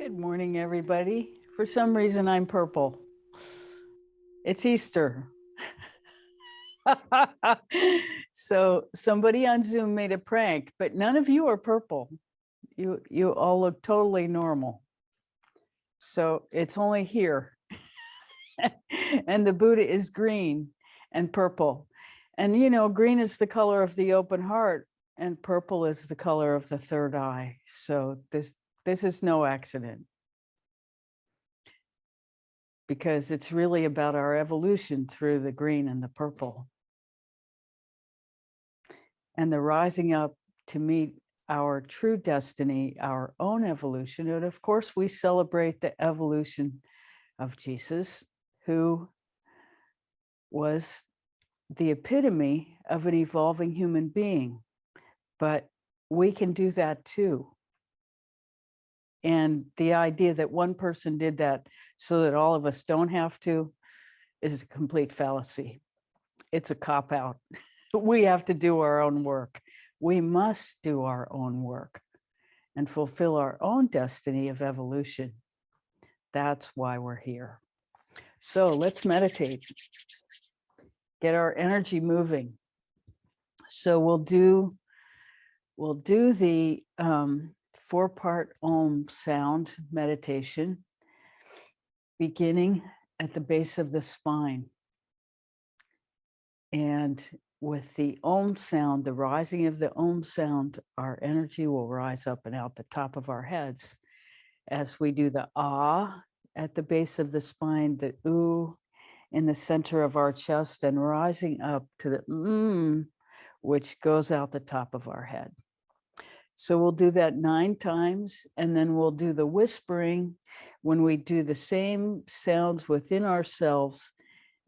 Good morning, everybody. For some reason, I'm purple. It's Easter. So somebody on Zoom made a prank, but none of you are purple. You all look totally normal. So it's only here. And the Buddha is green and purple. And you know, green is the color of the open heart, and purple is the color of the third eye. So this is no accident, because it's really about our evolution through the green and the purple and the rising up to meet our true destiny, our own evolution. And of course, we celebrate the evolution of Jesus, who was the epitome of an evolving human being. But we can do that too. And the idea that one person did that so that all of us don't have to is a complete fallacy. It's a cop-out. We have to do our own work. We must do our own work and fulfill our own destiny of evolution. That's why we're here. So let's meditate, get our energy moving. So we'll do the 4-part Om sound meditation, beginning at the base of the spine. And with the Om sound, the rising of the Om sound, our energy will rise up and out the top of our heads. As we do the Ah at the base of the spine, the Oo in the center of our chest, and rising up to the which goes out the top of our head. So we'll do that 9 times, and then we'll do the whispering when we do the same sounds within ourselves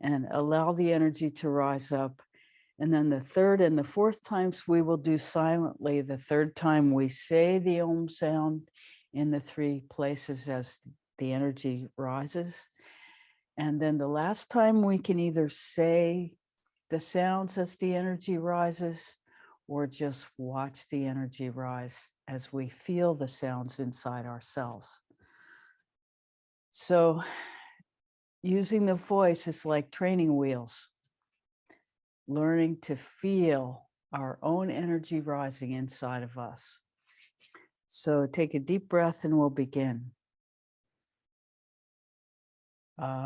and allow the energy to rise up. And then the 3rd and the 4th times we will do silently. The 3rd time we say the Om sound in the 3 places as the energy rises. And then the last time we can either say the sounds as the energy rises, or just watch the energy rise as we feel the sounds inside ourselves. So using the voice is like training wheels, learning to feel our own energy rising inside of us. So take a deep breath and we'll begin. Om.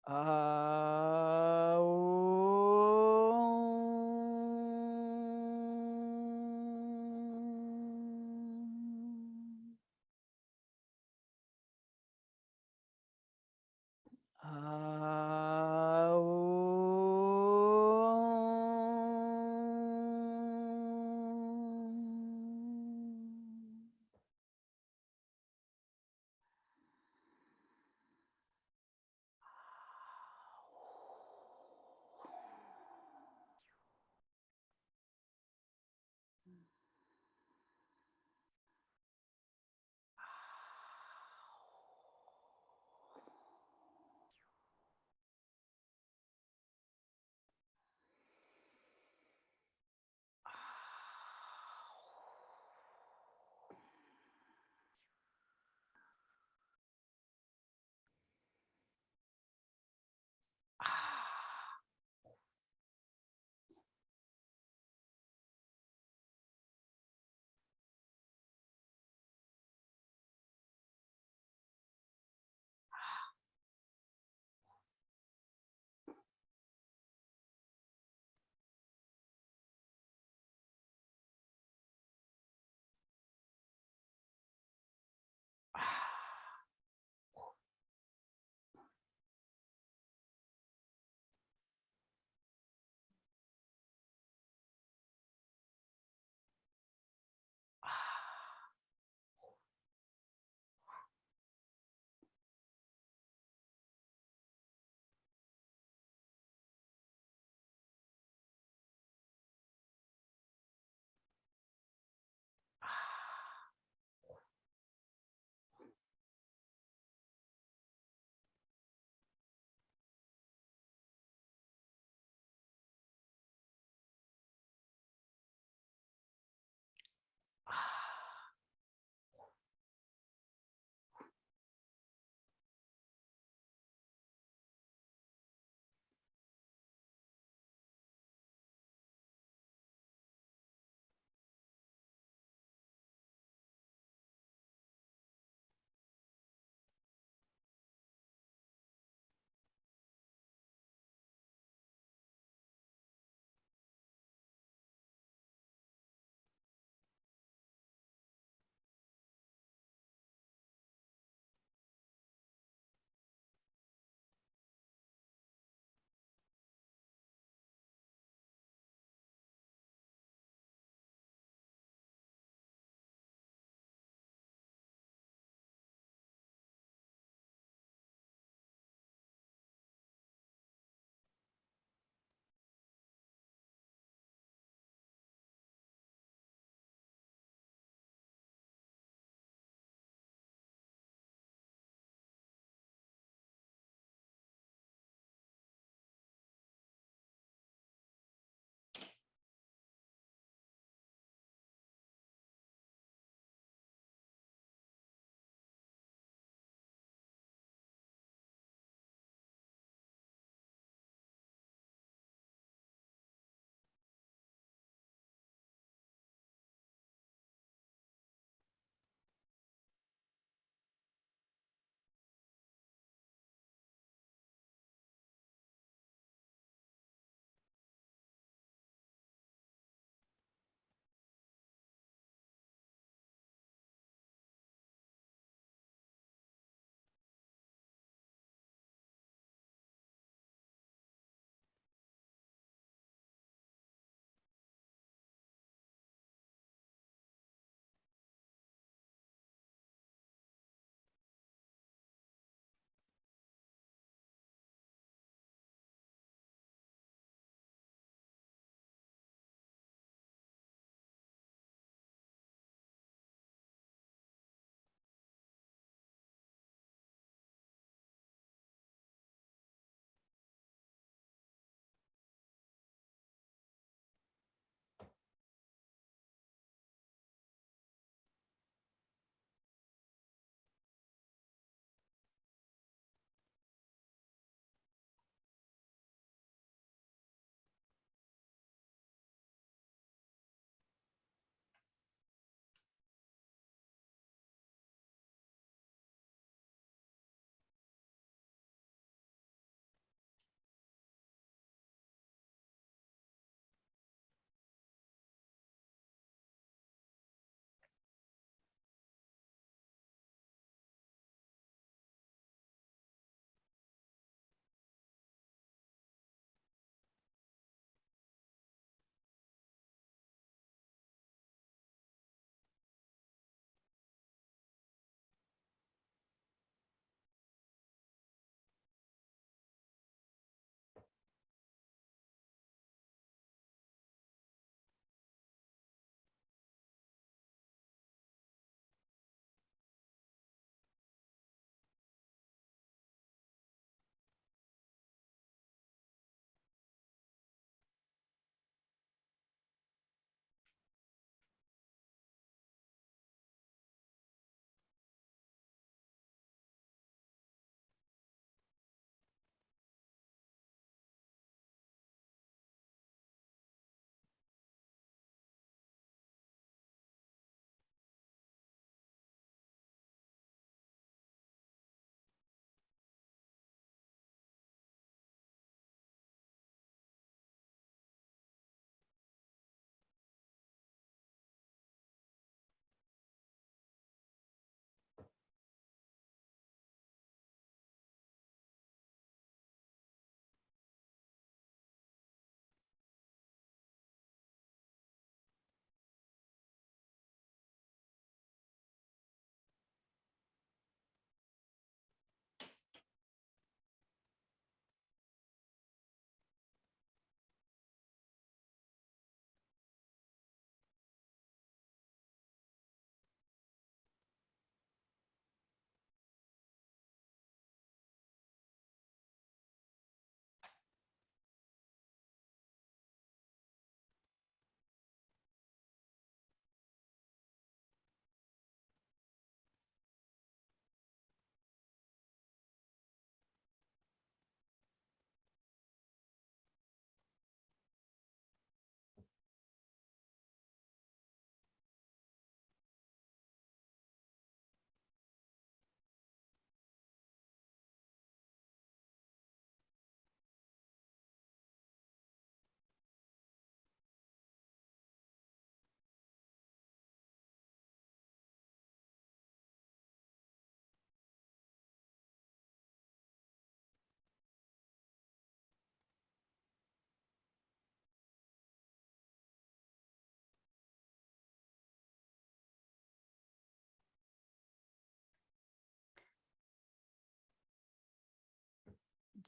Om.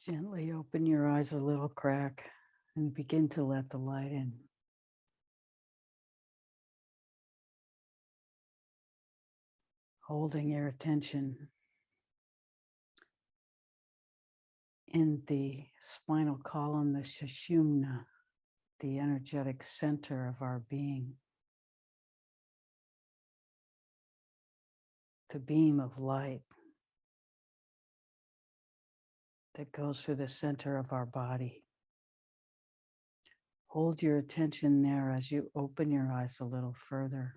Gently open your eyes a little crack and begin to let the light in. Holding your attention in the spinal column, the Sushumna, the energetic center of our being. The beam of light that goes through the center of our body. Hold your attention there as you open your eyes a little further.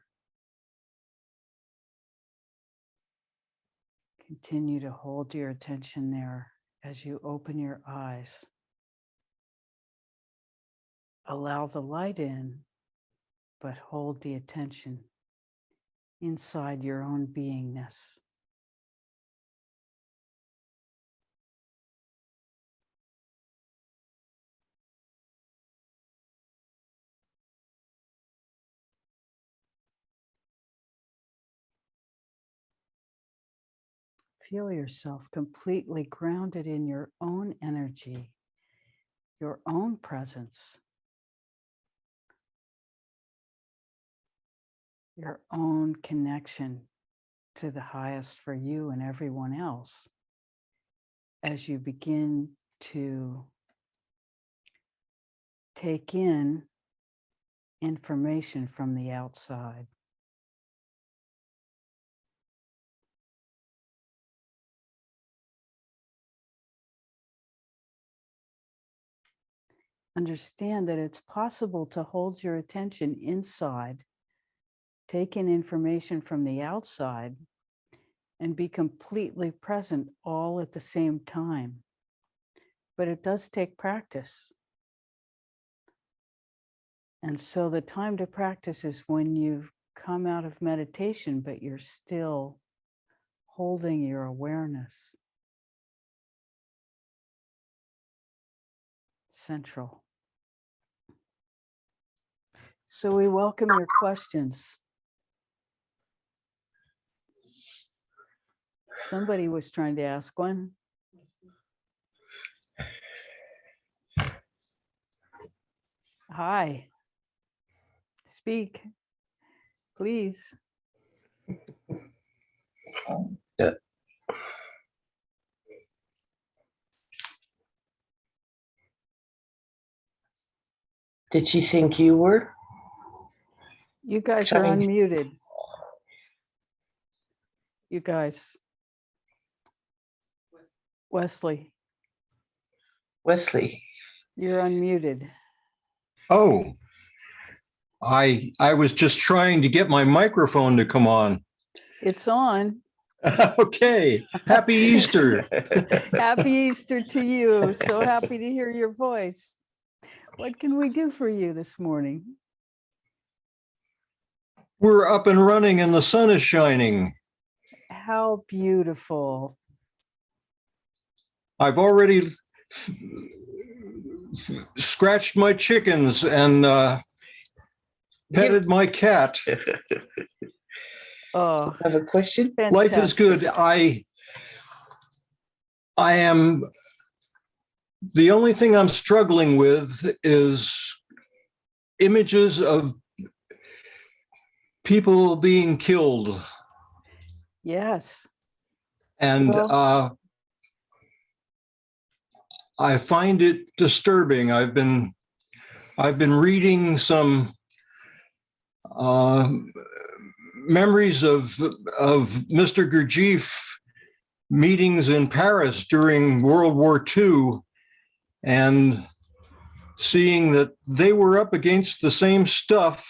Continue to hold your attention there as you open your eyes. Allow the light in, but hold the attention inside your own beingness. Feel yourself completely grounded in your own energy, your own presence, your own connection to the highest for you and everyone else as you begin to take in information from the outside. Understand that it's possible to hold your attention inside, take in information from the outside, and be completely present all at the same time. But it does take practice. And so the time to practice is when you've come out of meditation, but you're still holding your awareness central. So we welcome your questions. Somebody was trying to ask one. Hi. Speak, please. Did she think you were? You guys are unmuted. You guys. Wesley. Wesley. You're unmuted. Oh, I was just trying to get my microphone to come on. It's on. Okay. Happy Easter. Happy Easter to you. So happy to hear your voice. What can we do for you this morning? We're up and running and the sun is shining. How beautiful. I've already scratched my chickens and petted my cat. Oh, I have a question. fantastic. Life is good. I am, the only thing I'm struggling with is images of people being killed. Yes. And Well, I find it disturbing. I've been reading some memories of Mr. Gurdjieff meetings in Paris during World War II, and seeing that they were up against the same stuff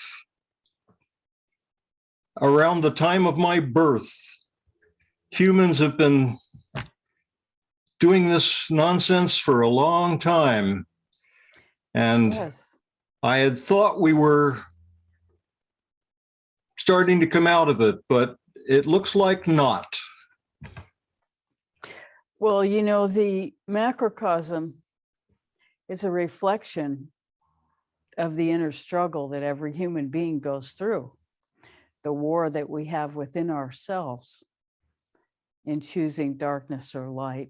around the time of my birth. Humans have been doing this nonsense for a long time. And yes. I had thought we were starting to come out of it, but it looks like not. Well, you know, the macrocosm is a reflection of the inner struggle that every human being goes through, the war that we have within ourselves in choosing darkness or light.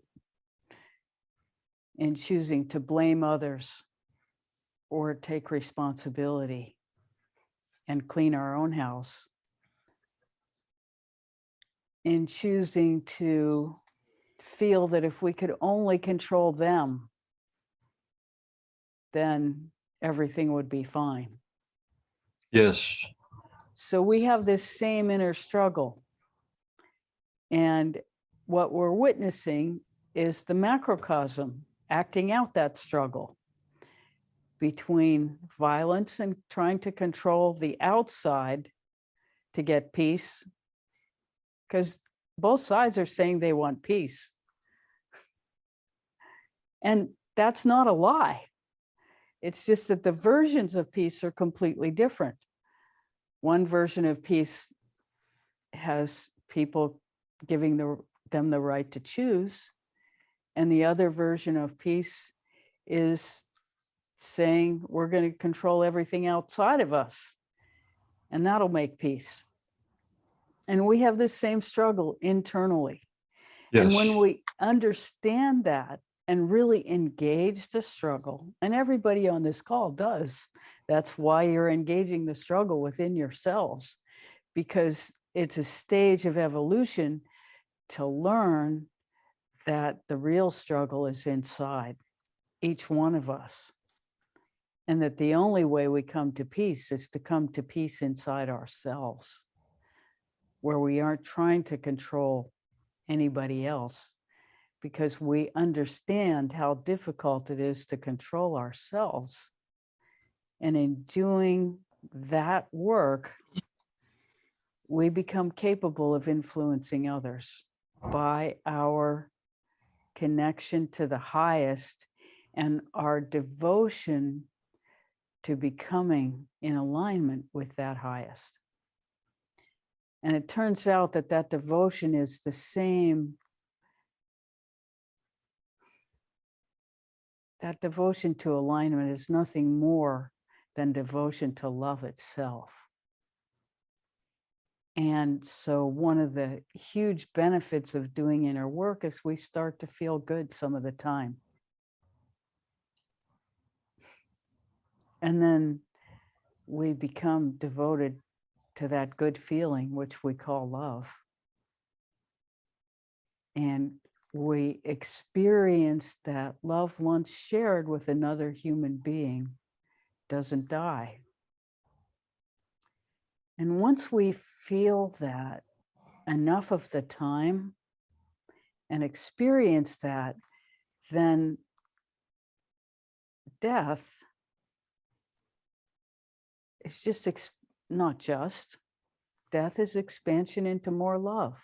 in choosing to blame others or take responsibility and clean our own house, in choosing to feel that if we could only control them, then everything would be fine. Yes. So we have this same inner struggle. And what we're witnessing is the macrocosm acting out that struggle between violence and trying to control the outside to get peace, because both sides are saying they want peace. And that's not a lie. It's just that the versions of peace are completely different. One version of peace has people giving them the right to choose, and the other version of peace is saying we're going to control everything outside of us, and that'll make peace. And we have this same struggle internally. Yes. And when we understand that and really engage the struggle, and everybody on this call does, that's why you're engaging the struggle within yourselves, because it's a stage of evolution to learn that the real struggle is inside each one of us. And that the only way we come to peace is to come to peace inside ourselves, where we aren't trying to control anybody else, because we understand how difficult it is to control ourselves. And in doing that work, we become capable of influencing others by our connection to the highest and our devotion to becoming in alignment with that highest. And it turns out that that devotion is the same. That devotion to alignment is nothing more than devotion to love itself. And so one of the huge benefits of doing inner work is we start to feel good some of the time. And then we become devoted to that good feeling, which we call love. And we experience that love once shared with another human being doesn't die. And once we feel that enough of the time and experience that, then death is just, not just, death is expansion into more love.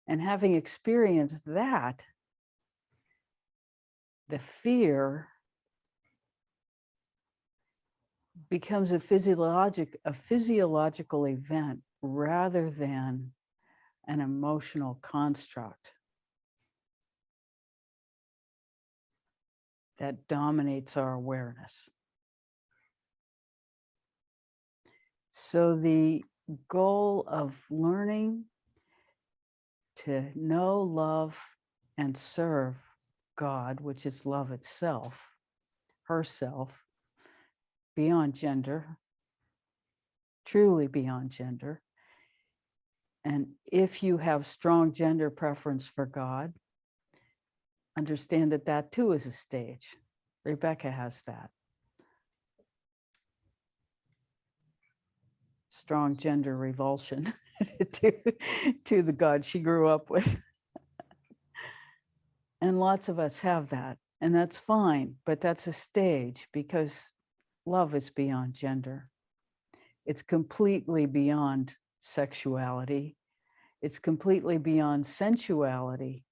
And having experienced that, the fear becomes a physiological event rather than an emotional construct that dominates our awareness. So the goal of learning to know, love, and serve God, which is love itself, herself, beyond gender, truly beyond gender. And if you have strong gender preference for God, understand that that too is a stage. Rebecca has that. Strong gender revulsion to the God she grew up with. And lots of us have that, and that's fine, but that's a stage, because love is beyond gender. It's completely beyond sexuality. It's completely beyond sensuality,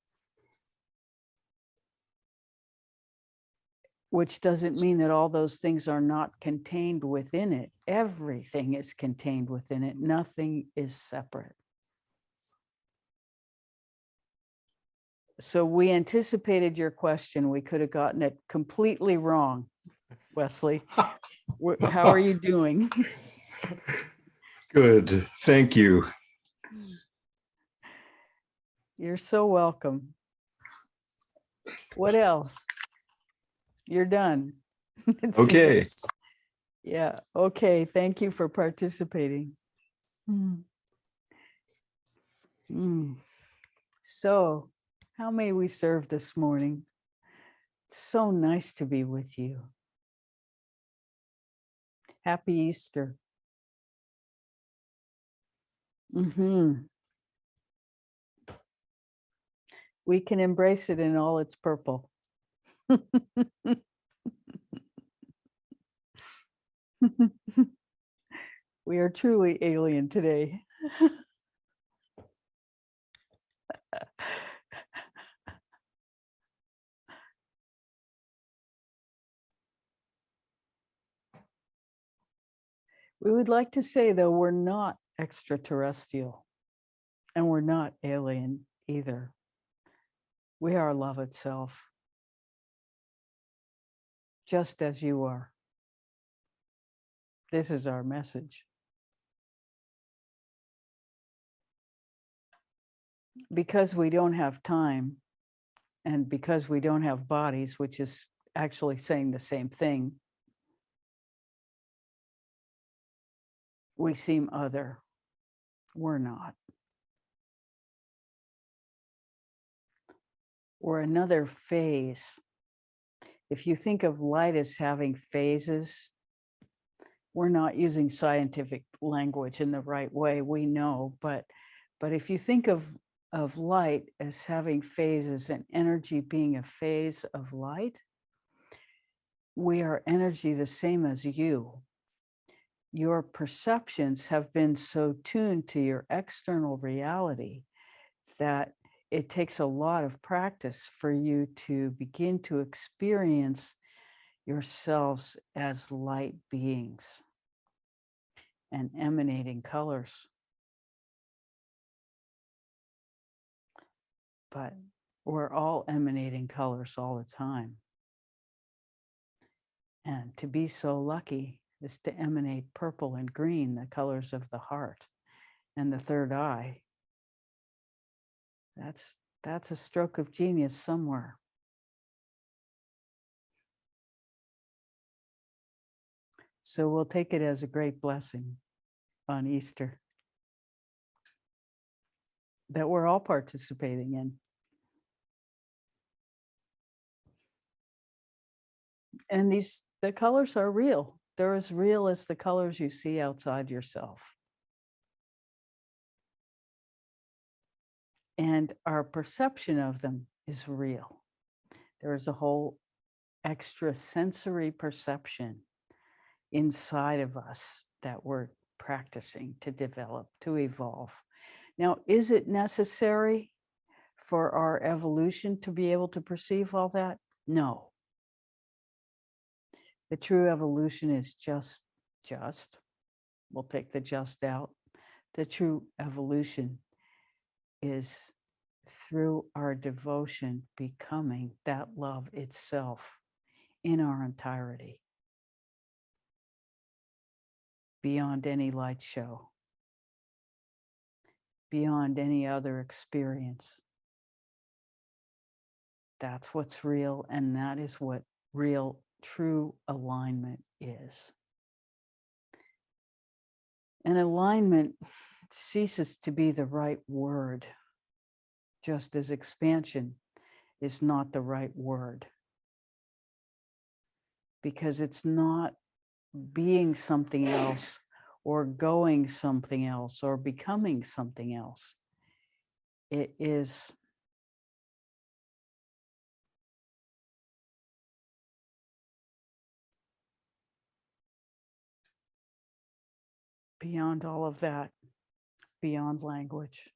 which doesn't mean that all those things are not contained within it. Everything is contained within it. Nothing is separate. So we anticipated your question. We could have gotten it completely wrong. Wesley, how are you doing? Good. Thank you. You're so welcome. What else? You're done. It Okay. seems. Yeah. Okay. Thank you for participating. Mm. Mm. So, how may we serve this morning? It's so nice to be with you. Happy Easter. We can embrace it in all its purple. We are truly alien today. We would like to say, though, we're not extraterrestrial and we're not alien either. We are love itself, just as you are. This is our message. Because we don't have time and because we don't have bodies, which is actually saying the same thing, we seem other. We're not. We're another phase. If you think of light as having phases, we're not using scientific language in the right way, we know, but if you think of light as having phases and energy being a phase of light, we are energy the same as you. Your perceptions have been so tuned to your external reality that it takes a lot of practice for you to begin to experience yourselves as light beings and emanating colors. But we're all emanating colors all the time. And to be so lucky is to emanate purple and green, the colors of the heart and the third eye. That's a stroke of genius somewhere. So we'll take it as a great blessing on Easter that we're all participating in. And the colors are real. They're as real as the colors you see outside yourself. And our perception of them is real. There is a whole extra sensory perception inside of us that we're practicing to develop, to evolve. Now, is it necessary for our evolution to be able to perceive all that? No. The true evolution is just. We'll take the just out. The true evolution is through our devotion becoming that love itself in our entirety, beyond any light show, beyond any other experience. That's what's real, and that is what real, true alignment is. And alignment ceases to be the right word, just as expansion is not the right word, because it's not being something else or going something else or becoming something else. It is beyond all of that, beyond language.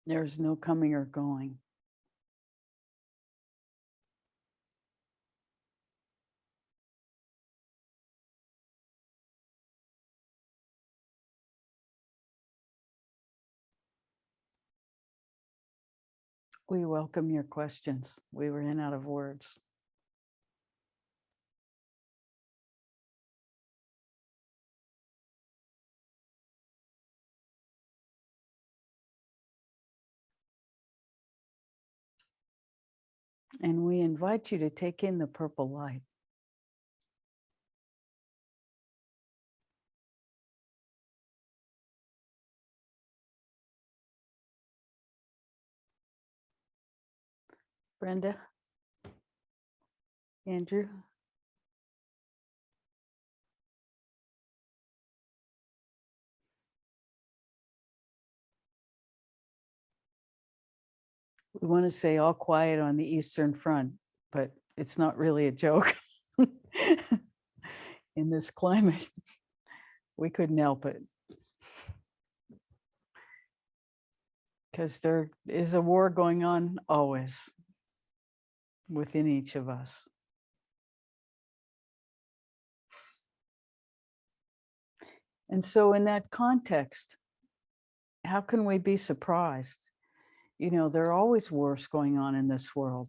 There's no coming or going. We welcome your questions. We ran out of words. And we invite you to take in the purple light. Brenda, Andrew. We want to say all quiet on the Eastern Front, but it's not really a joke. In this climate, we couldn't help it. Because there is a war going on always within each of us. And so in that context, how can we be surprised? You know, there are always wars going on in this world,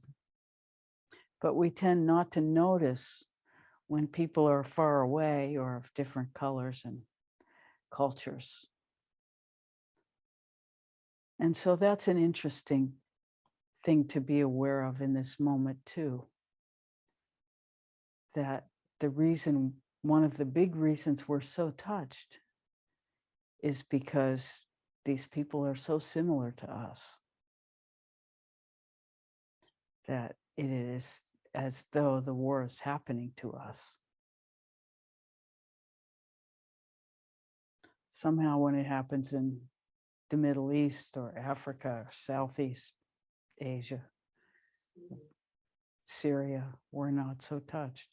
but we tend not to notice when people are far away or of different colors and cultures. And so that's an interesting thing to be aware of in this moment too. That the reason, one of the big reasons we're so touched is because these people are so similar to us that it is as though the war is happening to us. Somehow when it happens in the Middle East or Africa or Southeast Asia, Syria, we're not so touched.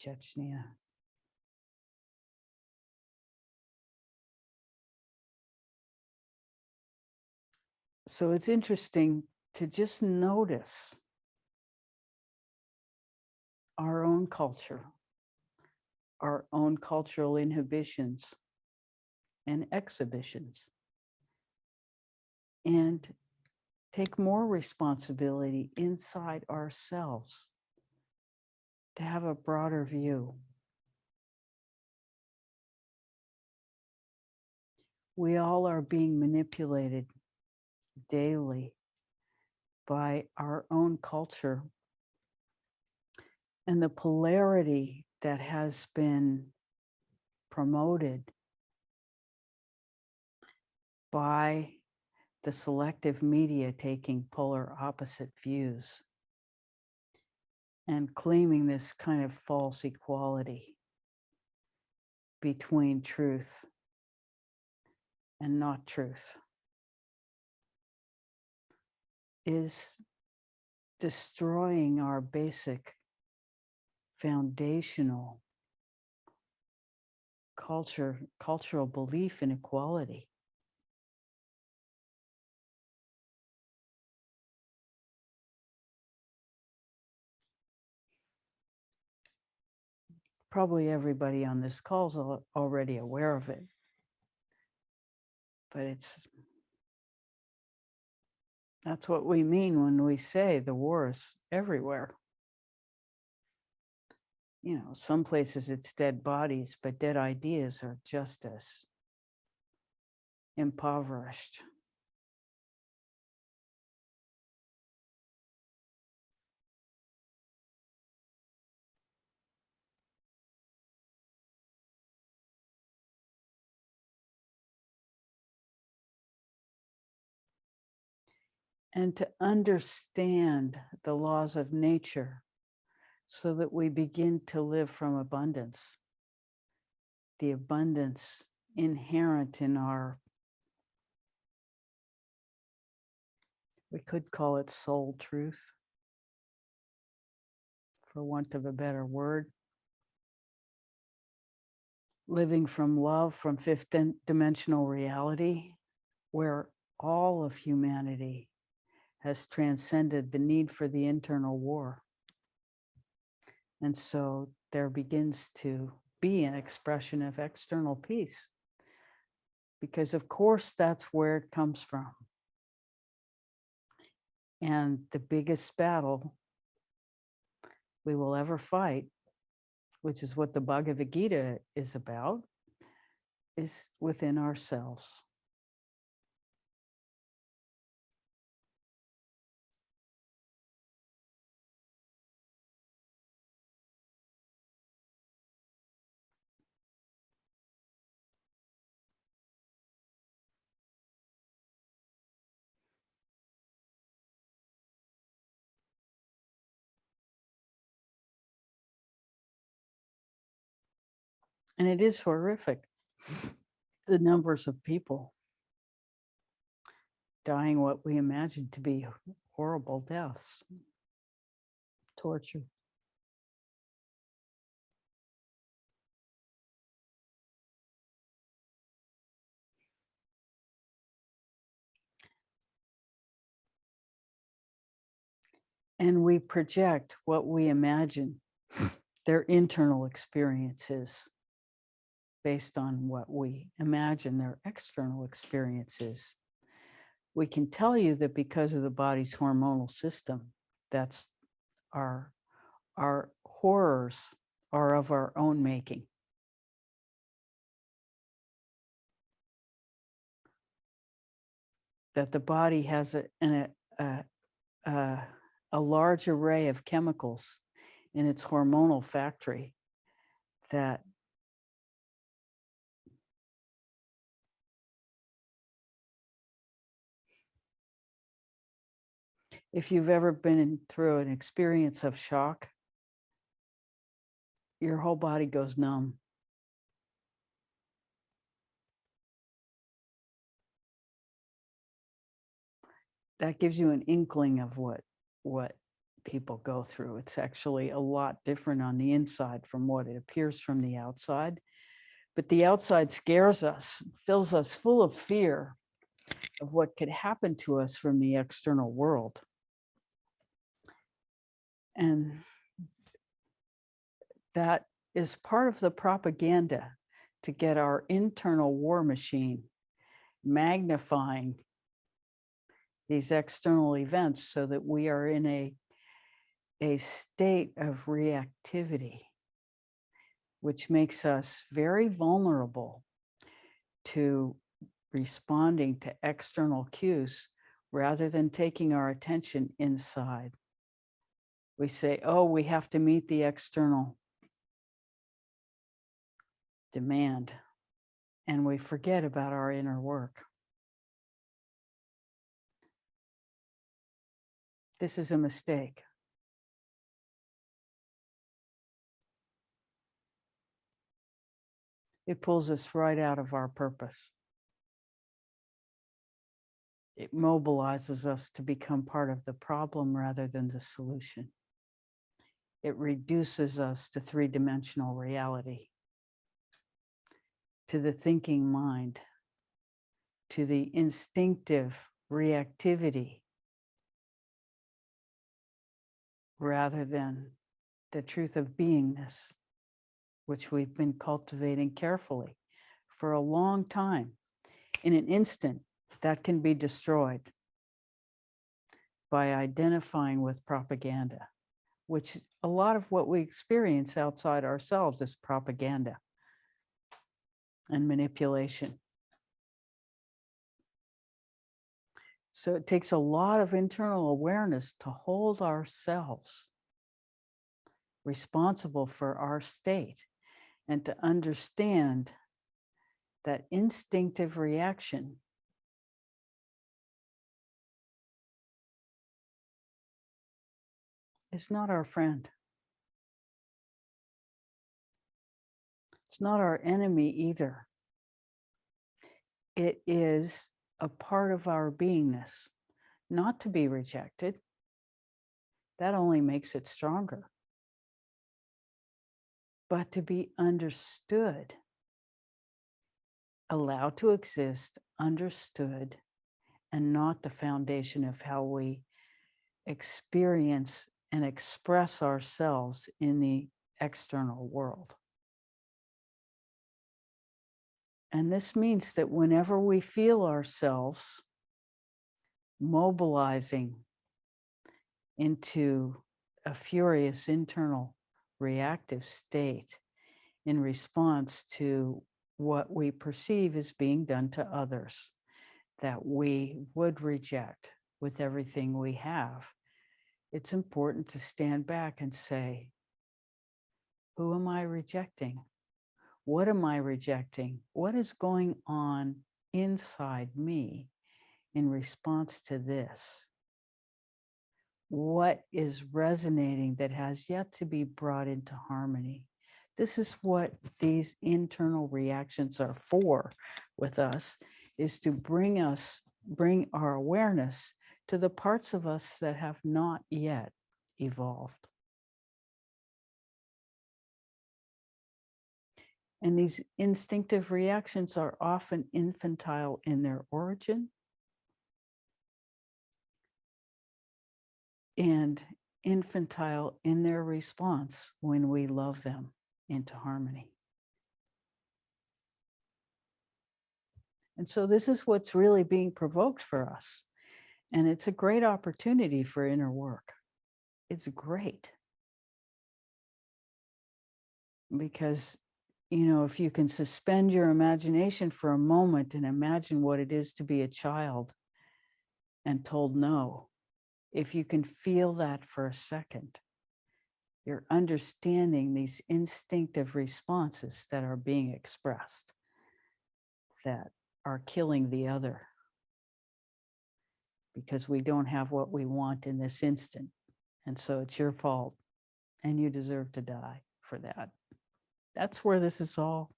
Chechnya. So it's interesting to just notice our own culture, our own cultural inhibitions and exhibitions, and take more responsibility inside ourselves to have a broader view. We all are being manipulated daily by our own culture and the polarity that has been promoted by the selective media taking polar opposite views and claiming this kind of false equality between truth and not truth is destroying our basic foundational cultural belief in equality. Probably everybody on this call is already aware of it, but that's what we mean when we say the war is everywhere. You know, some places it's dead bodies, but dead ideas are just as impoverished. And to understand the laws of nature so that we begin to live from abundance, the abundance inherent in our, we could call it soul truth, for want of a better word. Living from love, from fifth dimensional reality, where all of humanity has transcended the need for the internal war. And so there begins to be an expression of external peace, because of course that's where it comes from. And the biggest battle we will ever fight, which is what the Bhagavad Gita is about, is within ourselves. And it is horrific. The numbers of people dying what we imagine to be horrible deaths, torture. And we project what we imagine their internal experiences based on what we imagine their external experiences. We can tell you that because of the body's hormonal system, that's our horrors are of our own making. That the body has a large array of chemicals in its hormonal factory that if you've ever been through an experience of shock, your whole body goes numb. That gives you an inkling of what people go through. It's actually a lot different on the inside from what it appears from the outside. But the outside scares us, fills us full of fear of what could happen to us from the external world. And that is part of the propaganda to get our internal war machine magnifying these external events so that we are in a state of reactivity, which makes us very vulnerable to responding to external cues rather than taking our attention inside. We say, oh, we have to meet the external demand, and we forget about our inner work. This is a mistake. It pulls us right out of our purpose. It mobilizes us to become part of the problem rather than the solution. It reduces us to three-dimensional reality, to the thinking mind, to the instinctive reactivity, rather than the truth of beingness, which we've been cultivating carefully for a long time. In an instant, that can be destroyed by identifying with propaganda, which a lot of what we experience outside ourselves is propaganda and manipulation. So it takes a lot of internal awareness to hold ourselves responsible for our state and to understand that instinctive reaction is not our friend. It's not our enemy either. It is a part of our beingness, not to be rejected. That only makes it stronger. But to be understood, allowed to exist, understood, and not the foundation of how we experience and express ourselves in the external world. And this means that whenever we feel ourselves mobilizing into a furious internal reactive state in response to what we perceive as being done to others, that we would reject with everything we have, it's important to stand back and say, who am I rejecting? What am I rejecting? What is going on inside me in response to this? What is resonating that has yet to be brought into harmony, This is what these internal reactions are for with us, is to bring our awareness to the parts of us that have not yet evolved. And these instinctive reactions are often infantile in their origin and infantile in their response when we love them into harmony. And so this is what's really being provoked for us. And it's a great opportunity for inner work. It's great. Because, you know, if you can suspend your imagination for a moment and imagine what it is to be a child and told no, if you can feel that for a second, you're understanding these instinctive responses that are being expressed, that are killing the other because we don't have what we want in this instant. And so it's your fault and you deserve to die for that. That's where this is all.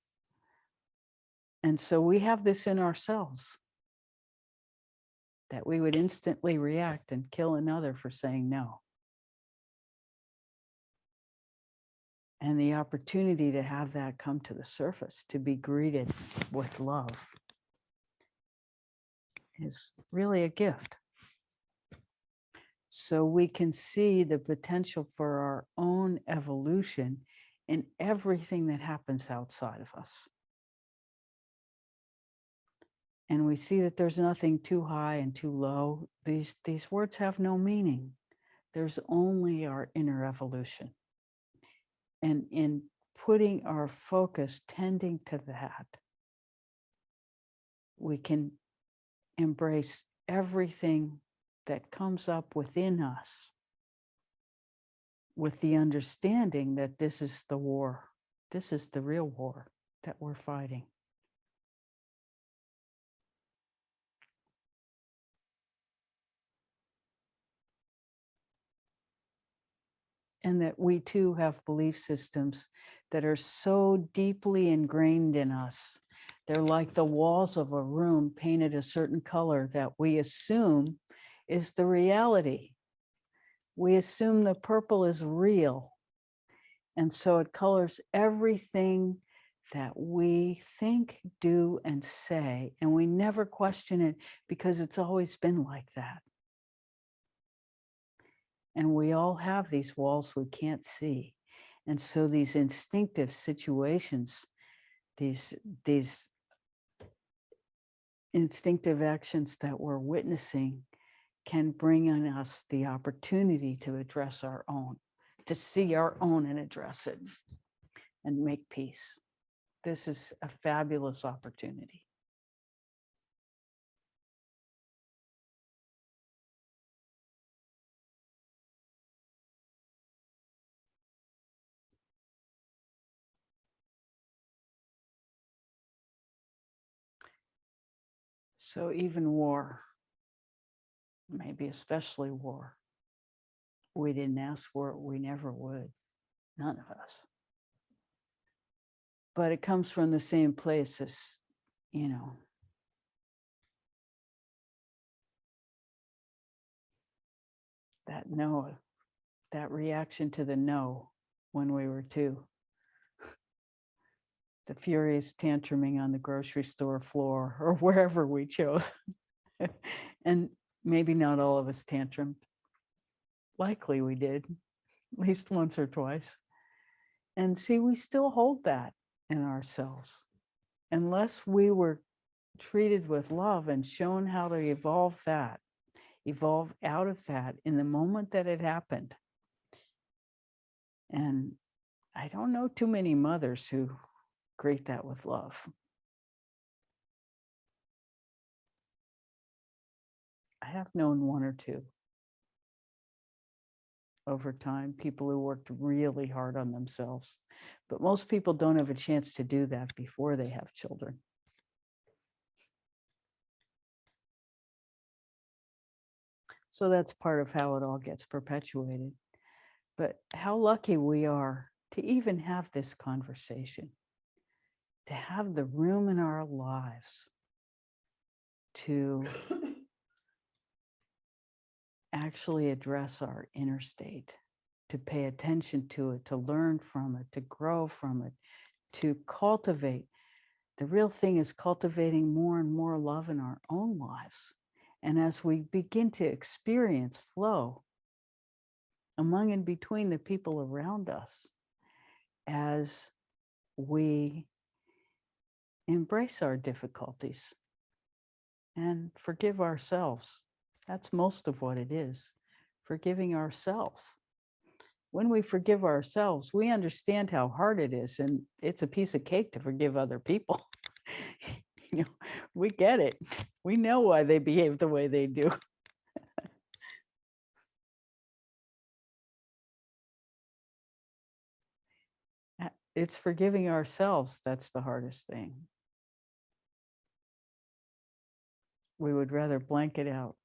And so we have this in ourselves, that we would instantly react and kill another for saying no. And the opportunity to have that come to the surface, to be greeted with love, is really a gift. So we can see the potential for our own evolution in everything that happens outside of us. And we see that there's nothing too high and too low. These words have no meaning. There's only our inner evolution. And in putting our focus, tending to that, we can embrace everything that comes up within us with the understanding that this is the war. This is the real war that we're fighting. And that we too have belief systems that are so deeply ingrained in us. They're like the walls of a room painted a certain color that we assume is the reality. We assume the purple is real. And so it colors everything that we think, do, and say. And we never question it because it's always been like that. And we all have these walls we can't see. And so these instinctive situations, these instinctive actions that we're witnessing can bring on us the opportunity to address our own, to see our own and address it and make peace. This is a fabulous opportunity. So even war, maybe especially war, we didn't ask for it, we never would, none of us. But it comes from the same place as, you know, that no, that reaction to the no when we were two. The furious tantruming on the grocery store floor or wherever we chose. And maybe not all of us tantrumed. Likely we did, at least once or twice. And see, we still hold that in ourselves. Unless we were treated with love and shown how to evolve out of that in the moment that it happened. And I don't know too many mothers who greet that with love. I have known one or two over time, people who worked really hard on themselves. But most people don't have a chance to do that before they have children. So that's part of how it all gets perpetuated. But how lucky we are to even have this conversation, to have the room in our lives to actually address our inner state, to pay attention to it, to learn from it, to grow from it, to cultivate. The real thing is cultivating more and more love in our own lives. And as we begin to experience flow among and between the people around us, as we embrace our difficulties and forgive ourselves. That's most of what it is, forgiving ourselves. When we forgive ourselves, we understand how hard it is, and it's a piece of cake to forgive other people. You know, we get it. We know why they behave the way they do. It's forgiving ourselves that's the hardest thing. We would rather blank it out.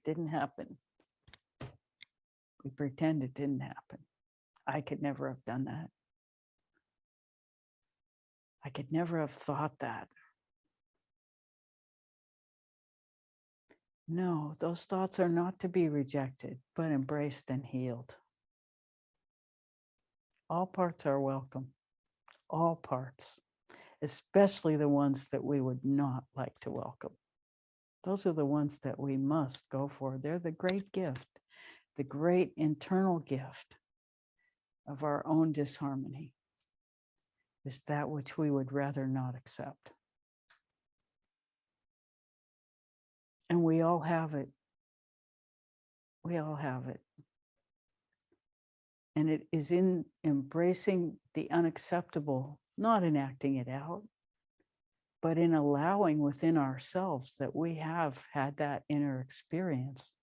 Didn't happen. We pretend it didn't happen. I could never have done that. I could never have thought that. No, those thoughts are not to be rejected, but embraced and healed. All parts are welcome. All parts, especially the ones that we would not like to welcome. Those are the ones that we must go for. They're the great gift, the great internal gift of our own disharmony, is that which we would rather not accept. And we all have it. We all have it. And it is in embracing the unacceptable, not in acting it out, but in allowing within ourselves that we have had that inner experience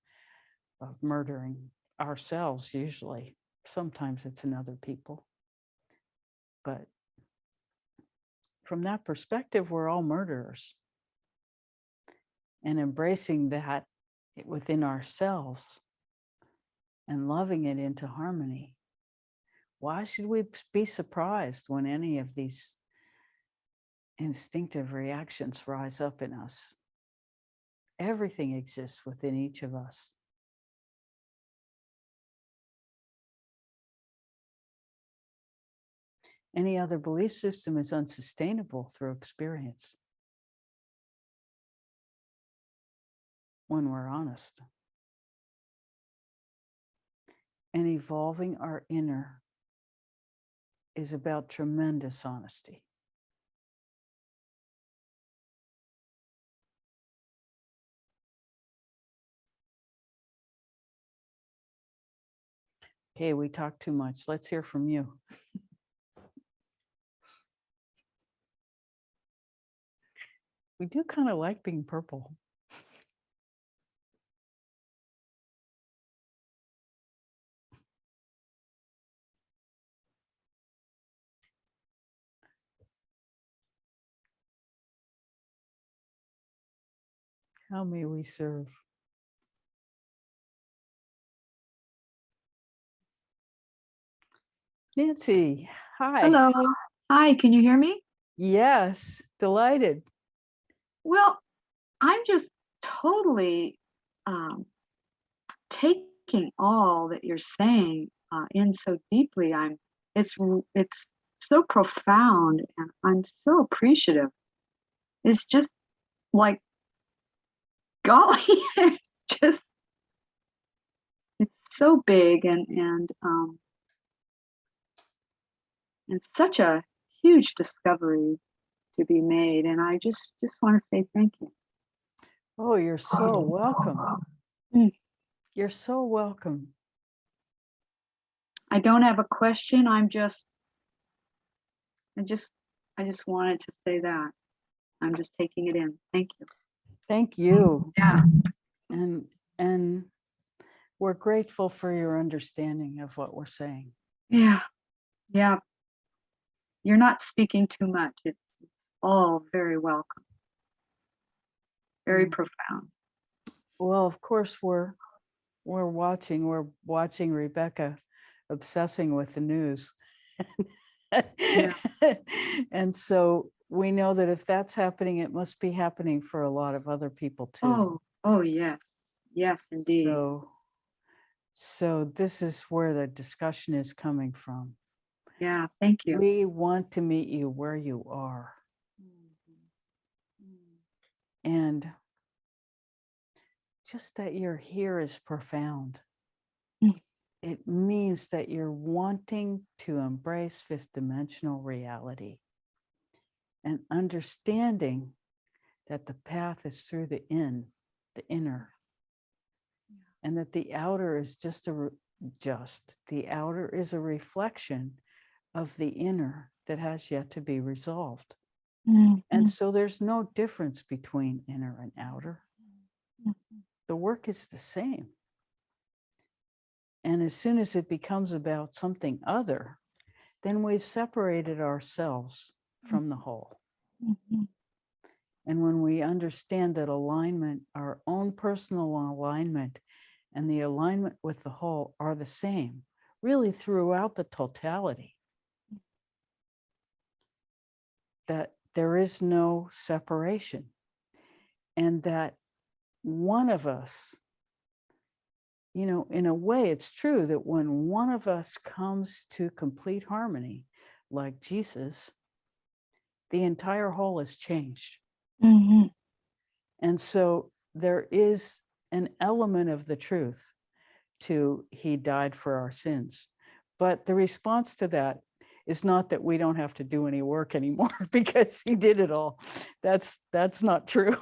of murdering ourselves usually. Sometimes it's in other people. But from that perspective, we're all murderers. And embracing that within ourselves and loving it into harmony. Why should we be surprised when any of these instinctive reactions rise up in us? Everything exists within each of us. Any other belief system is unsustainable through experience, when we're honest. And evolving our inner is about tremendous honesty. Okay, we talked too much. Let's hear from you. We do kind of like being purple. How may we serve? Nancy, hi. Hello. Hi, can you hear me? Yes, delighted. Well, I'm just totally taking all that you're saying in so deeply. It's so profound, and I'm so appreciative. It's just like, golly, it's so big and such a huge discovery to be made, and I just want to say thank you. Oh, you're so welcome. Mm. You're so welcome. I don't have a question. I just wanted to say that. I'm just taking it in. Thank you. Thank you. Yeah. And we're grateful for your understanding of what we're saying. Yeah. Yeah. You're not speaking too much. It's all very welcome. Very profound. Well, of course, we're watching Rebecca obsessing with the news. Yeah. And so we know that if that's happening, it must be happening for a lot of other people too. Oh, yes. Yes, indeed. So this is where the discussion is coming from. Yeah, thank you. We want to meet you where you are. And just that you're here is profound. Mm. It means that you're wanting to embrace fifth dimensional reality and understanding that the path is through the inner, and that the outer is the outer is a reflection of the inner that has yet to be resolved. And so there's no difference between inner and outer. The work is the same. And as soon as it becomes about something other, then we've separated ourselves from the whole. And when we understand that alignment, our own personal alignment and the alignment with the whole are the same, really throughout the totality, that there is no separation, and that one of us, in a way, it's true that when one of us comes to complete harmony, like Jesus, the entire whole is changed. And so there is an element of the truth to he died for our sins. But the response to that is not that we don't have to do any work anymore because he did it all. That's not true.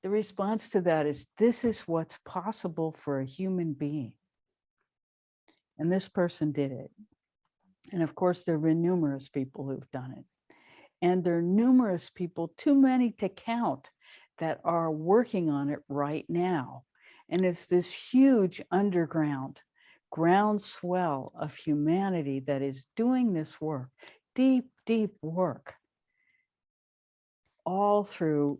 The response to that is, this is what's possible for a human being. And this person did it. And of course, there have been numerous people who've done it. And there are numerous people, too many to count, that are working on it right now. And it's this huge underground groundswell of humanity that is doing this work, deep, deep work, all through.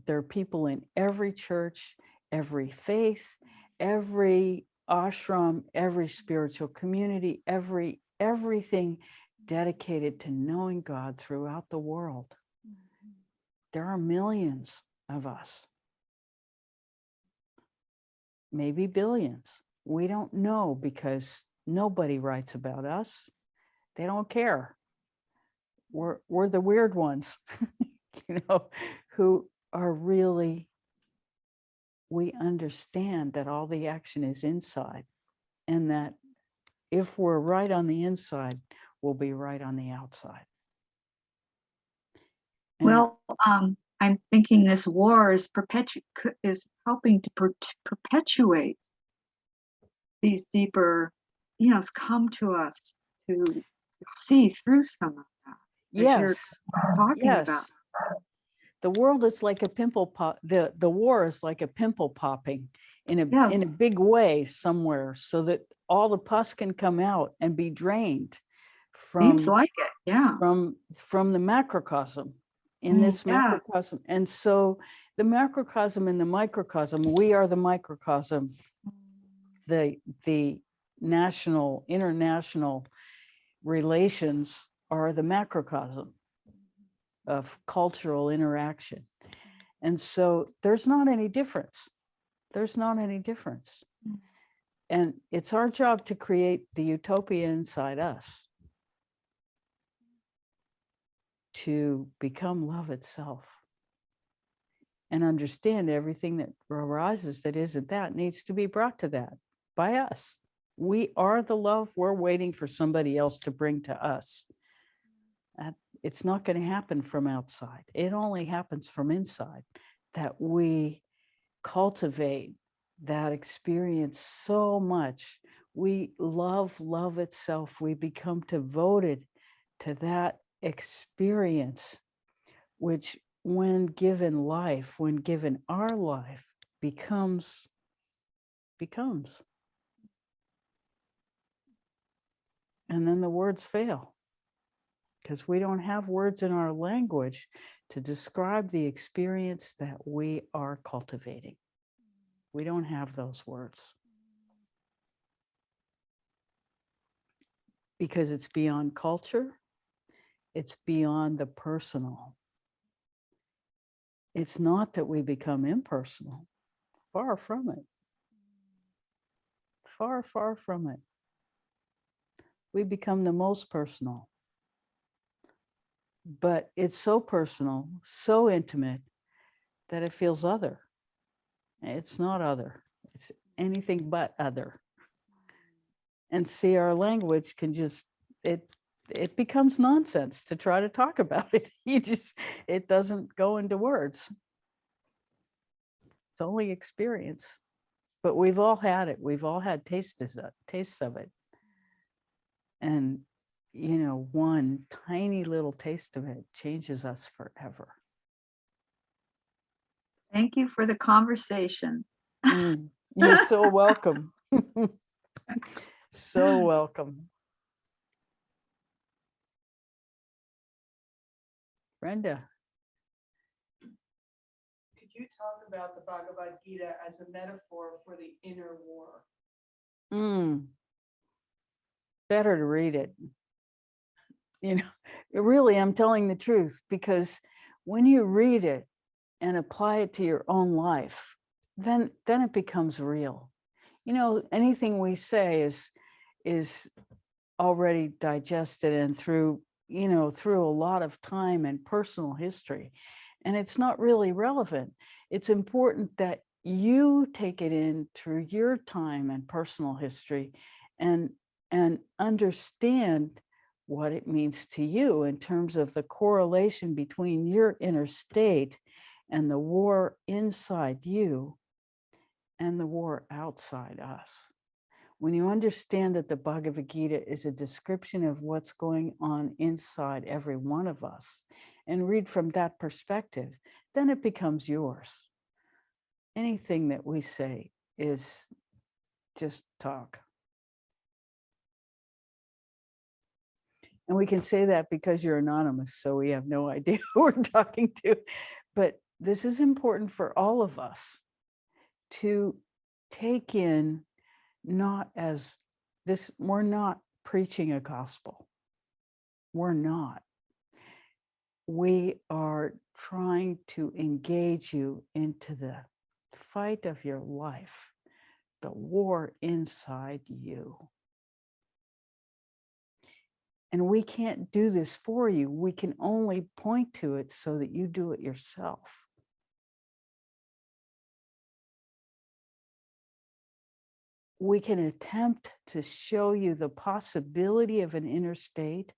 There are people in every church, every faith, every ashram, every spiritual community, everything dedicated to knowing God throughout the world. There are millions of us, maybe billions. We don't know because nobody writes about us. They don't care. We're the weird ones, who are really, we understand that all the action is inside, and that if we're right on the inside, we'll be right on the outside. And Well, I'm thinking this war is helping to perpetuate these deeper, it's come to us to see through some of that. As you're yes, talking about. yes. The world is like a pimple pop. The war is like a pimple popping in a big way somewhere, so that all the pus can come out and be drained Seems like it, yeah. from the macrocosm in this macrocosm. And so the macrocosm and the microcosm, we are the microcosm. The international relations are the macrocosm of cultural interaction. And so there's not any difference. There's not any difference. And it's our job to create the utopia inside us, to become love itself and understand everything that arises that isn't that needs to be brought to that by us. We are the love. We're waiting for somebody else to bring to us. It's not going to happen from outside. It only happens from inside, that we cultivate that experience so much. We love itself. We become devoted to that experience, which when given life, when given our life, becomes. And then the words fail, because we don't have words in our language to describe the experience that we are cultivating. We don't have those words. because it's beyond culture. It's beyond the personal. It's not that we become impersonal. Far from it. Far, far from it. We become the most personal. But it's so personal, so intimate, that it feels other. It's not other. It's anything but other. And see, our language can just, it becomes nonsense to try to talk about it. It doesn't go into words. It's only experience. But we've all had it. We've all had tastes of it. And, one tiny little taste of it changes us forever. Thank you for the conversation. You're so welcome. So welcome. Brenda. Could you talk about the Bhagavad Gita as a metaphor for the inner war? Better to read it. Really, I'm telling the truth, because when you read it and apply it to your own life, then it becomes real. Anything we say is already digested and through a lot of time and personal history, and it's not really relevant. It's important that you take it in through your time and personal history and understand what it means to you in terms of the correlation between your inner state and the war inside you and the war outside us. When you understand that the Bhagavad Gita is a description of what's going on inside every one of us, and read from that perspective, then it becomes yours. Anything that we say is just talk. And we can say that because you're anonymous, so we have no idea who we're talking to. But this is important for all of us to take in, not as this, we're not preaching a gospel. We're not. We are trying to engage you into the fight of your life, the war inside you. And we can't do this for you. We can only point to it so that you do it yourself. We can attempt to show you the possibility of an inner state,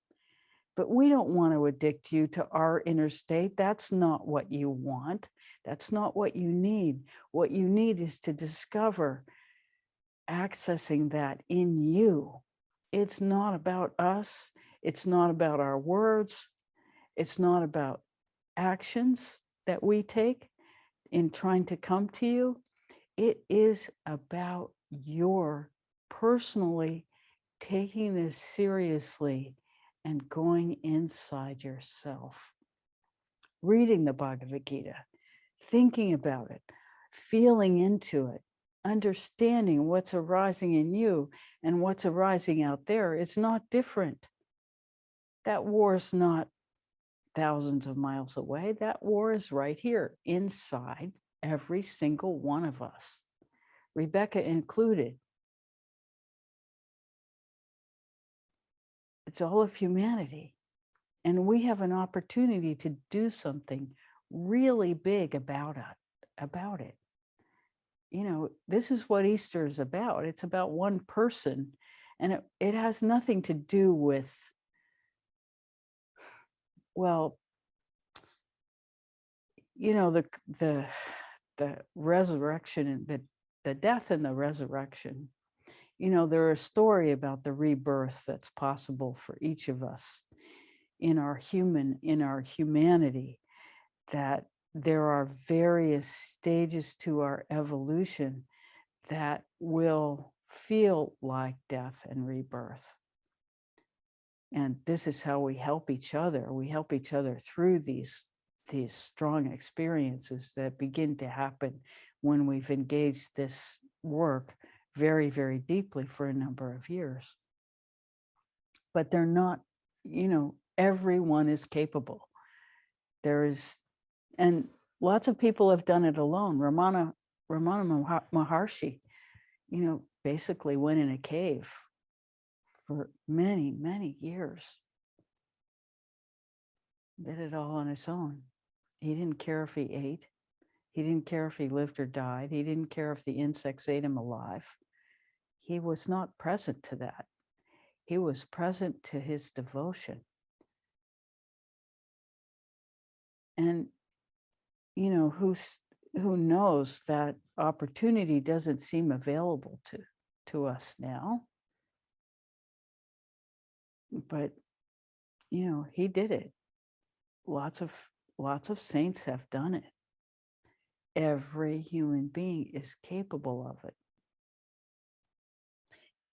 but we don't want to addict you to our inner state. That's not what you want. That's not what you need. What you need is to discover accessing that in you. It's not about us. It's not about our words. It's not about actions that we take in trying to come to you. It is about your personally taking this seriously and going inside yourself, reading the Bhagavad Gita, thinking about it, feeling into it, understanding what's arising in you and what's arising out there. It's not different. That war is not thousands of miles away. That war is right here inside every single one of us, Rebecca included. It's all of humanity. And we have an opportunity to do something really big about it. This is what Easter is about. It's about one person. And it has nothing to do with, well, the resurrection and the death and the resurrection. There's a story about the rebirth that's possible for each of us in our humanity, that there are various stages to our evolution that will feel like death and rebirth. And this is how we help each other. We help each other through these strong experiences that begin to happen when we've engaged this work very, very deeply for a number of years. but they're not, everyone is capable. There is, and lots of people have done it alone. Ramana Maharshi, basically went in a cave for many, many years. Did it all on his own. He didn't care if he ate. He didn't care if he lived or died. He didn't care if the insects ate him alive. He was not present to that. He was present to his devotion. And, who knows that opportunity doesn't seem available to us now. But, he did it. Lots of saints have done it. Every human being is capable of it.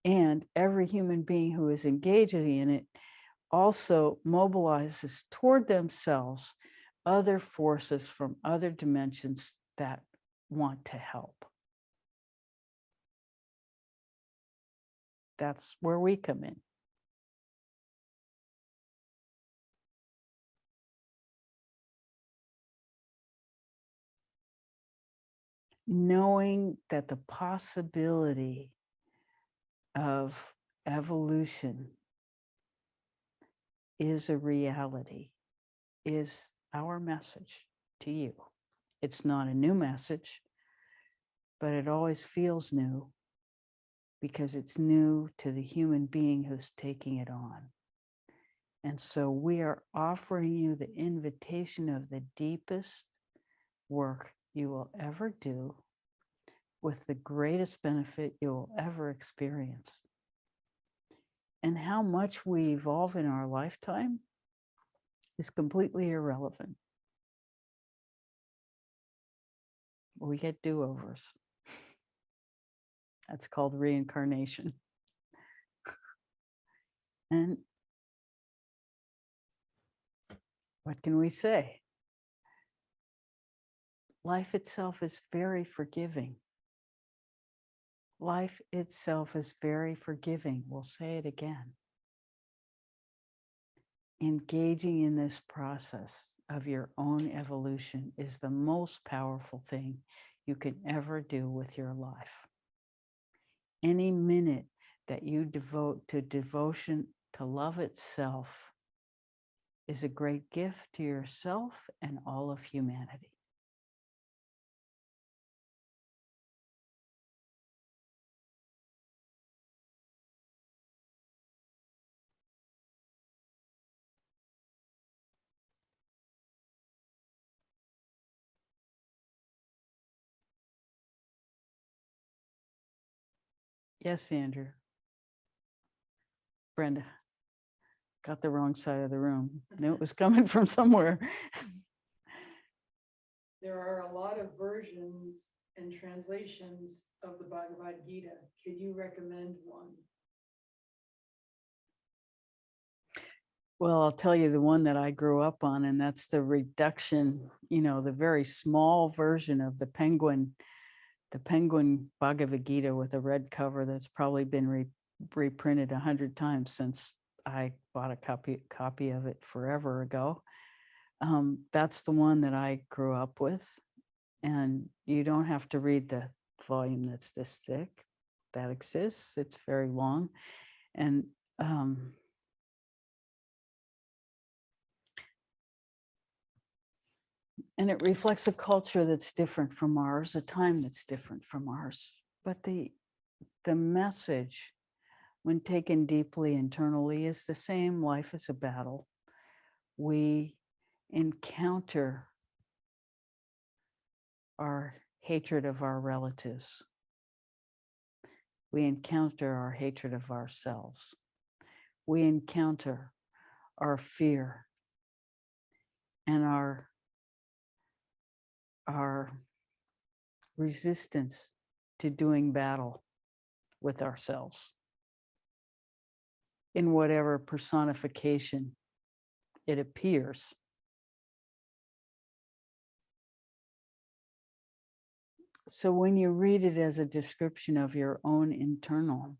And every human being who is engaging in it also mobilizes toward themselves other forces from other dimensions that want to help. That's where we come in. Knowing that the possibility of evolution is a reality is our message to you. It's not a new message, but it always feels new because it's new to the human being who's taking it on. And so we are offering you the invitation of the deepest work you will ever do with the greatest benefit you will ever experience. And how much we evolve in our lifetime is completely irrelevant. We get do-overs. That's called reincarnation. And what can we say? Life itself is very forgiving. Life itself is very forgiving. We'll say it again. Engaging in this process of your own evolution is the most powerful thing you can ever do with your life. Any minute that you devote to devotion to love itself is a great gift to yourself and all of humanity. Yes, Andrew. Brenda. Got the wrong side of the room. Knew it was coming from somewhere. There are a lot of versions and translations of the Bhagavad Gita. Can you recommend one? Well, I'll tell you the one that I grew up on, and that's the reduction, the very small version of the Penguin Bhagavad Gita with a red cover that's probably been reprinted 100 times since I bought a copy of it forever ago. That's the one that I grew up with. And you don't have to read the volume that's this thick. That exists. It's very long. And it reflects a culture that's different from ours, a time that's different from ours. But the message, when taken deeply internally, is the same. Life is a battle. We encounter our hatred of our relatives. We encounter our hatred of ourselves. We encounter our fear and our resistance to doing battle with ourselves in whatever personification it appears. So when you read it as a description of your own internal,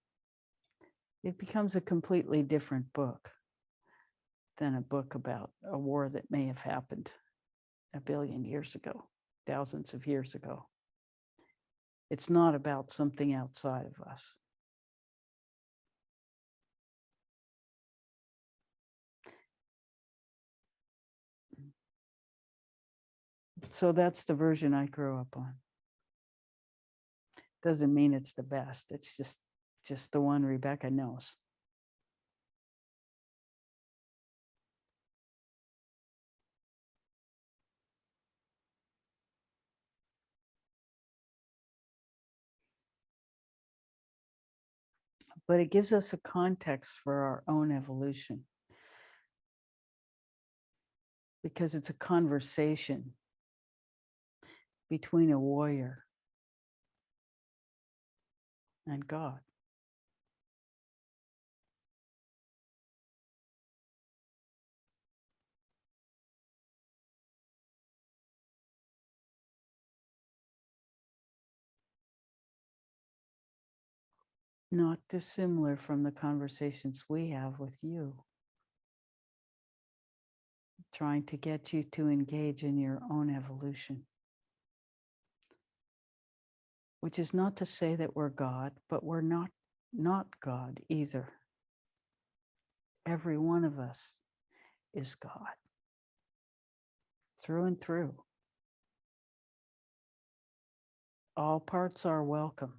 it becomes a completely different book than a book about a war that may have happened a billion years ago, thousands of years ago. It's not about something outside of us. So that's the version I grew up on. Doesn't mean it's the best. It's just the one Rebecca knows. But it gives us a context for our own evolution, because it's a conversation between a warrior and God. Not dissimilar from the conversations we have with you, trying to get you to engage in your own evolution. Which is not to say that we're God, but we're not God either. Every one of us is God, through and through. All parts are welcome.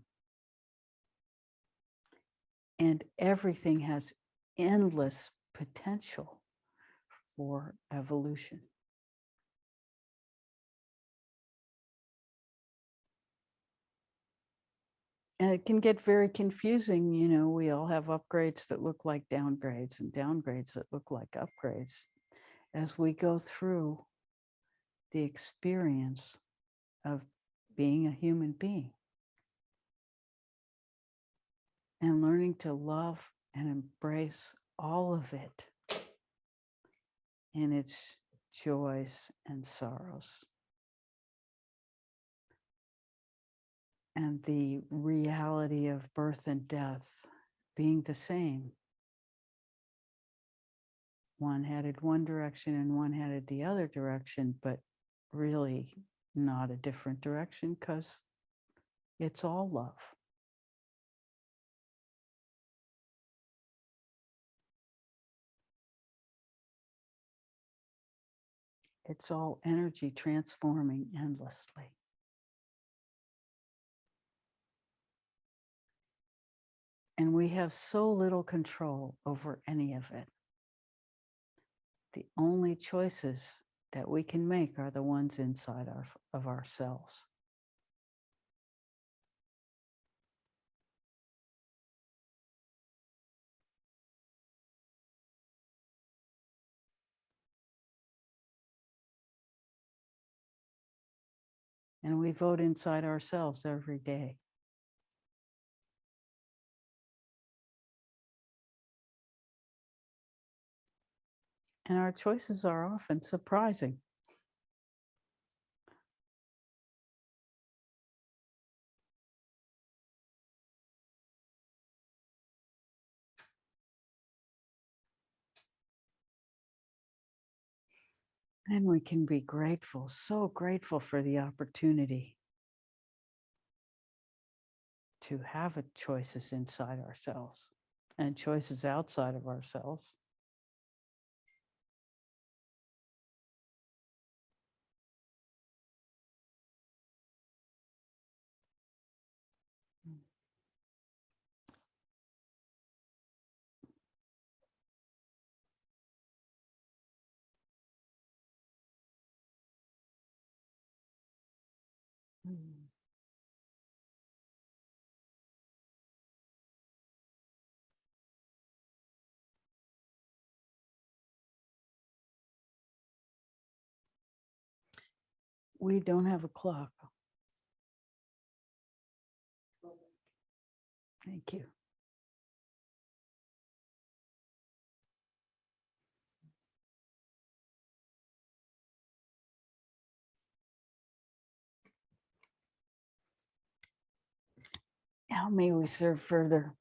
And everything has endless potential for evolution. And it can get very confusing. You know, we all have upgrades that look like downgrades and downgrades that look like upgrades as we go through the experience of being a human being and learning to love and embrace all of it in its joys and sorrows. And the reality of birth and death being the same. One headed one direction and one headed the other direction, but really not a different direction because it's all love. It's all energy transforming endlessly. And we have so little control over any of it. The only choices that we can make are the ones inside of ourselves. And we vote inside ourselves every day. And our choices are often surprising. And we can be grateful, so grateful for the opportunity to have choices inside ourselves and choices outside of ourselves. Mm. We don't have a clock. Thank you. How may we serve further?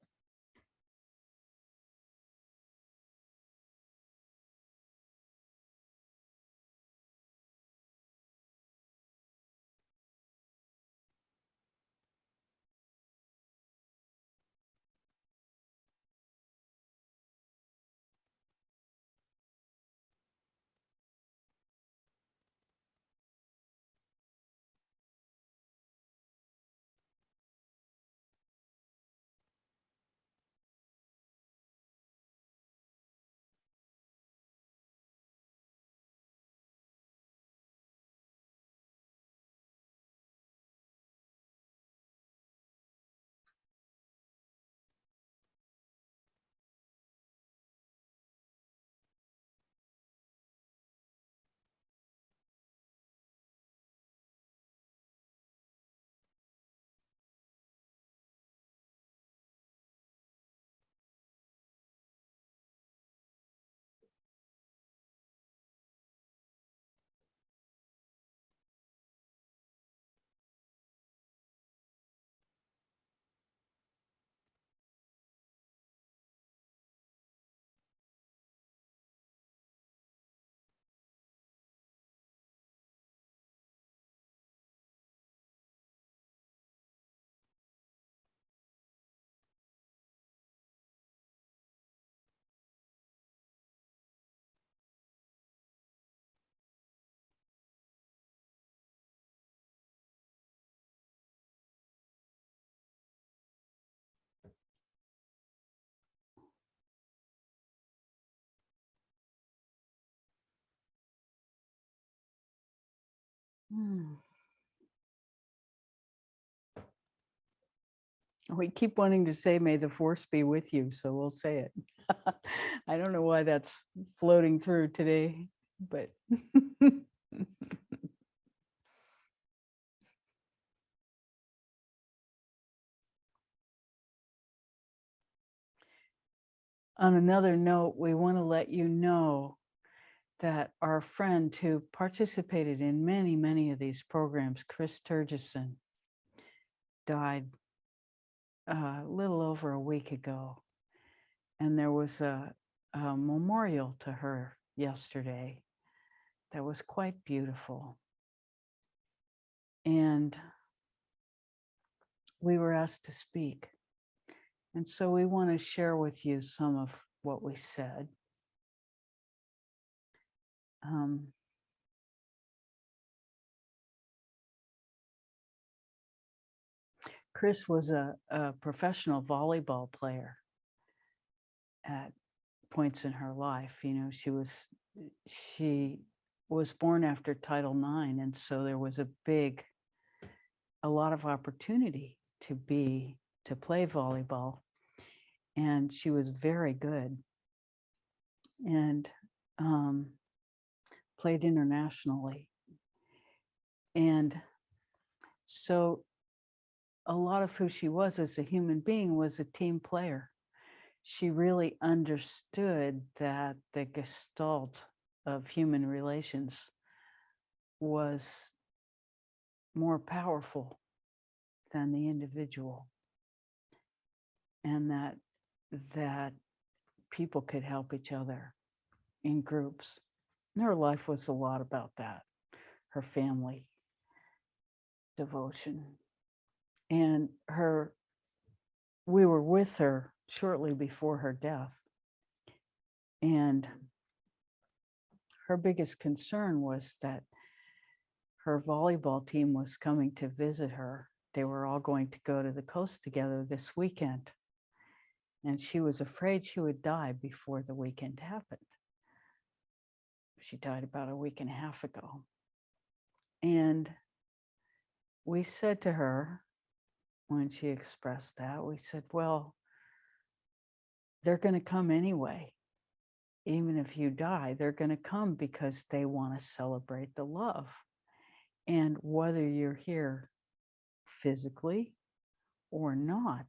Hmm. We keep wanting to say, may the force be with you, so we'll say it. I don't know why that's floating through today, but on another note, we want to let you know that our friend who participated in many, many of these programs, Chris Turgeson, died a little over a week ago. And there was a memorial to her yesterday that was quite beautiful. And we were asked to speak. And so we want to share with you some of what we said. Chris was a professional volleyball player at points in her life. You know, she was born after Title IX, and so there was a lot of opportunity to play volleyball, and she was very good and played internationally. And so a lot of who she was as a human being was a team player. She really understood that the gestalt of human relations was more powerful than the individual, and that people could help each other in groups. And her life was a lot about that, her family, devotion. And we were with her shortly before her death. And her biggest concern was that her volleyball team was coming to visit her. They were all going to go to the coast together this weekend. And she was afraid she would die before the weekend happened. She died about a week and a half ago. And we said to her, when she expressed that, we said, well, they're going to come anyway. Even if you die, they're going to come because they want to celebrate the love. And whether you're here physically or not,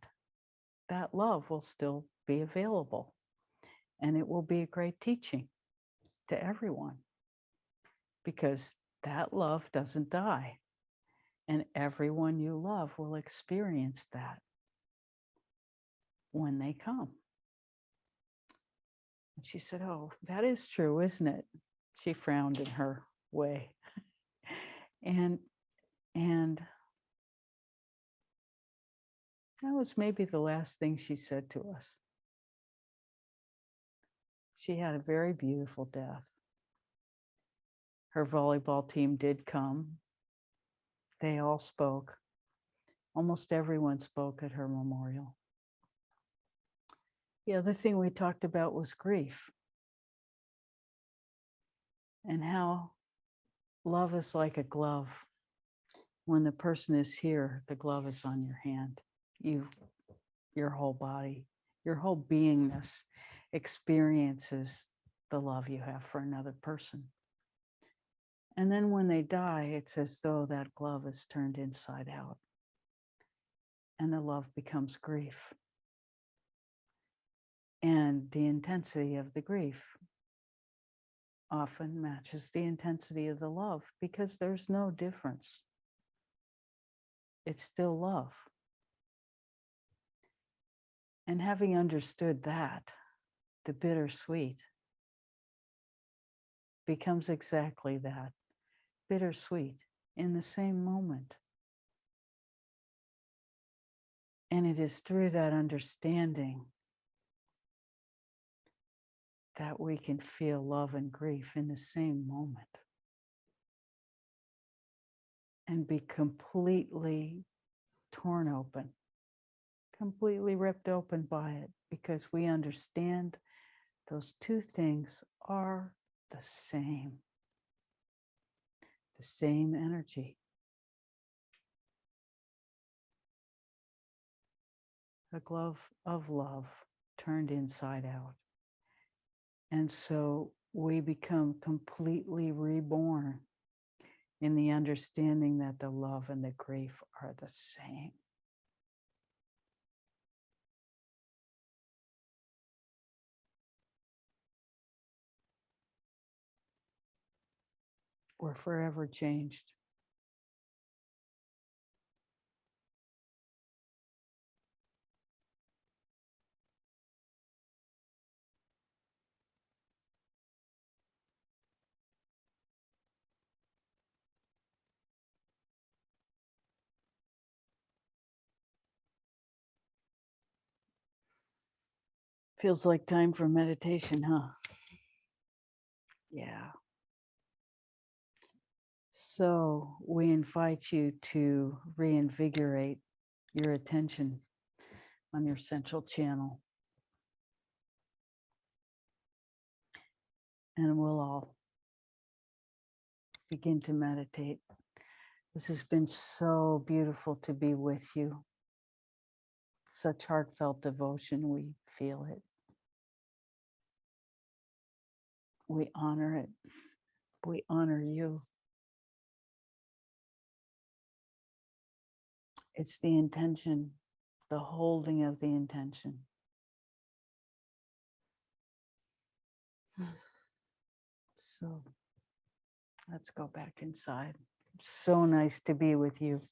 that love will still be available. And it will be a great teaching to everyone, because that love doesn't die. And everyone you love will experience that when they come. And she said, oh, that is true, isn't it? She frowned in her way. And that was maybe the last thing she said to us. She had a very beautiful death. Her volleyball team did come. They all spoke. Almost everyone spoke at her memorial. The other thing we talked about was grief, and how love is like a glove. When the person is here, the glove is on your hand. Your whole body, your whole beingness experiences the love you have for another person. And then when they die, it's as though that glove is turned inside out, and the love becomes grief. And the intensity of the grief often matches the intensity of the love, because there's no difference. It's still love. And having understood that, the bittersweet becomes exactly that, bittersweet in the same moment. And it is through that understanding that we can feel love and grief in the same moment and be completely torn open, completely ripped open by it, because we understand those two things are the same. the same energy. A glove of love turned inside out. And so we become completely reborn in the understanding that the love and the grief are the same. We're forever changed. Feels like time for meditation, huh? Yeah. So we invite you to reinvigorate your attention on your central channel. And we'll all begin to meditate. This has been so beautiful to be with you. Such heartfelt devotion, we feel it. We honor it. We honor you. It's the intention, the holding of the intention. So let's go back inside. So nice to be with you.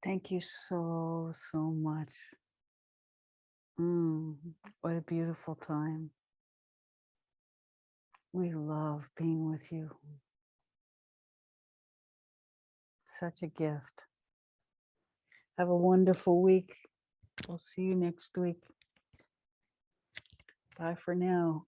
Thank you so, so much. What a beautiful time. We love being with you. Such a gift. Have a wonderful week. We'll see you next week. Bye for now.